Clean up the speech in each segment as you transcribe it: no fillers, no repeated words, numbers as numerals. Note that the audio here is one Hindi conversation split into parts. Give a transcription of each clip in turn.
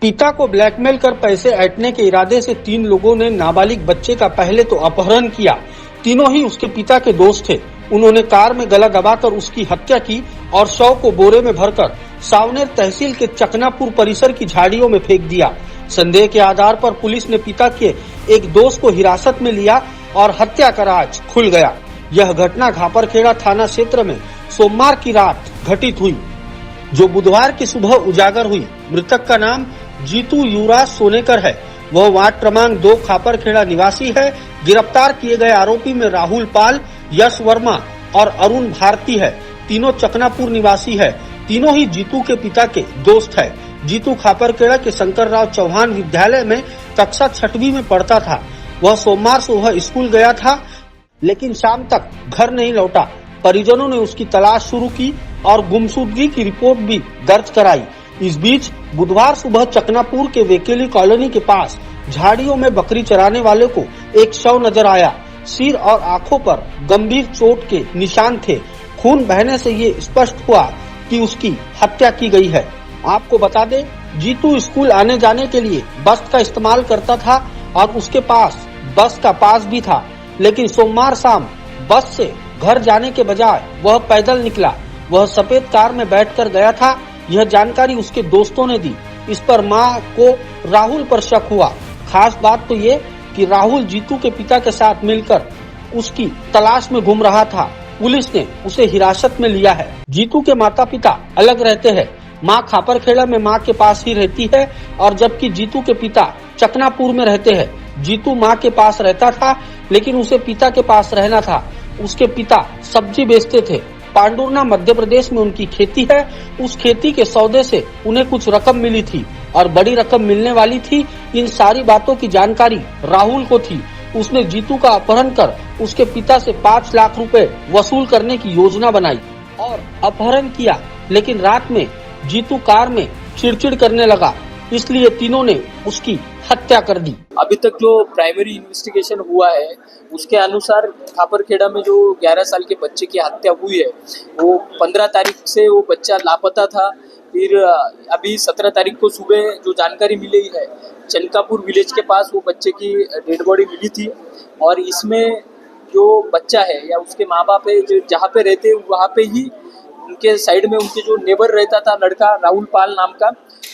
पिता को ब्लैकमेल कर पैसे ऐंठने के इरादे से 3 लोगों ने नाबालिग बच्चे का पहले तो अपहरण किया। तीनों ही उसके पिता के दोस्त थे। उन्होंने कार में गला दबाकर उसकी हत्या की और शव को बोरे में भरकर सावनेर तहसील के चकनापुर परिसर की झाड़ियों में फेंक दिया। संदेह के आधार पर पुलिस ने पिता के एक दोस्त को हिरासत में लिया और हत्या का राज खुल गया। यह घटना घापरखेड़ा थाना क्षेत्र में सोमवार की रात घटित हुई, जो बुधवार की सुबह उजागर हुई। मृतक का नाम जीतू युवराज सोनेकर है। वह वार्ड क्रमांक 2 खापरखेड़ा निवासी है। गिरफ्तार किए गए आरोपी में राहुल पाल, यश वर्मा और अरुण भारती है। तीनों चकनापुर निवासी है। तीनों ही जीतू के पिता के दोस्त है। जीतू खापरखेड़ा के शंकरराव चौहान विद्यालय में कक्षा 6वीं में पढ़ता था। वह सोमवार सुबह स्कूल गया था, लेकिन शाम तक घर नहीं लौटा। परिजनों ने उसकी तलाश शुरू की और गुमशुदगी की रिपोर्ट भी दर्ज कराई। इस बीच बुधवार सुबह चकनापुर के वेकेली कॉलोनी के पास झाड़ियों में बकरी चराने वाले को एक शव नजर आया। सिर और आंखों पर गंभीर चोट के निशान थे। खून बहने से ये स्पष्ट हुआ कि उसकी हत्या की गई है। आपको बता दें, जीतू स्कूल आने जाने के लिए बस का इस्तेमाल करता था और उसके पास बस का पास भी था, लेकिन सोमवार शाम बस से घर जाने के बजाय वह पैदल निकला। वह सफेद कार में बैठकर गया था। यह जानकारी उसके दोस्तों ने दी। इस पर मां को राहुल पर शक हुआ। खास बात तो ये कि राहुल जीतू के पिता के साथ मिलकर उसकी तलाश में घूम रहा था। पुलिस ने उसे हिरासत में लिया है। जीतू के माता पिता अलग रहते हैं। मां खापरखेड़ा में मां के पास ही रहती है और जबकि जीतू के पिता चकनापुर में रहते हैं। जीतू मां के पास रहता था, लेकिन उसे पिता के पास रहना था। उसके पिता सब्जी बेचते थे। पांडुरना मध्य प्रदेश में उनकी खेती है। उस खेती के सौदे से उन्हें कुछ रकम मिली थी और बड़ी रकम मिलने वाली थी। इन सारी बातों की जानकारी राहुल को थी। उसने जीतू का अपहरण कर उसके पिता से 5 लाख रुपए वसूल करने की योजना बनाई और अपहरण किया, लेकिन रात में जीतू कार में चिड़चिड़ करने लगा, इसलिए तीनों ने उसकी हत्या कर दी। अभी तक जो प्राइमरी इन्वेस्टिगेशन हुआ है उसके अनुसार खापरखेड़ा में जो 11 साल के बच्चे की हत्या हुई है, वो 15 तारीख से वो बच्चा लापता था। फिर अभी 17 तारीख को सुबह जो जानकारी मिली है, चनकापुर विलेज के पास वो बच्चे की डेड बॉडी मिली थी। और इसमें जो बच्चा है या उसके माँ बाप है, जो जहाँ पे रहते वहाँ पे ही उनके साइड में उनके जो नेबर रहता था लड़का राहुल पाल नाम का,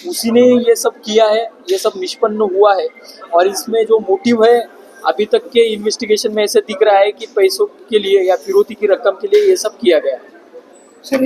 उसी ने ये सब किया है। ये सब निष्पन्न हुआ है और इसमें जो मोटिव है अभी तक के इन्वेस्टिगेशन में ऐसे दिख रहा है कि पैसों के लिए या फिरौती की रकम के लिए ये सब किया गया है।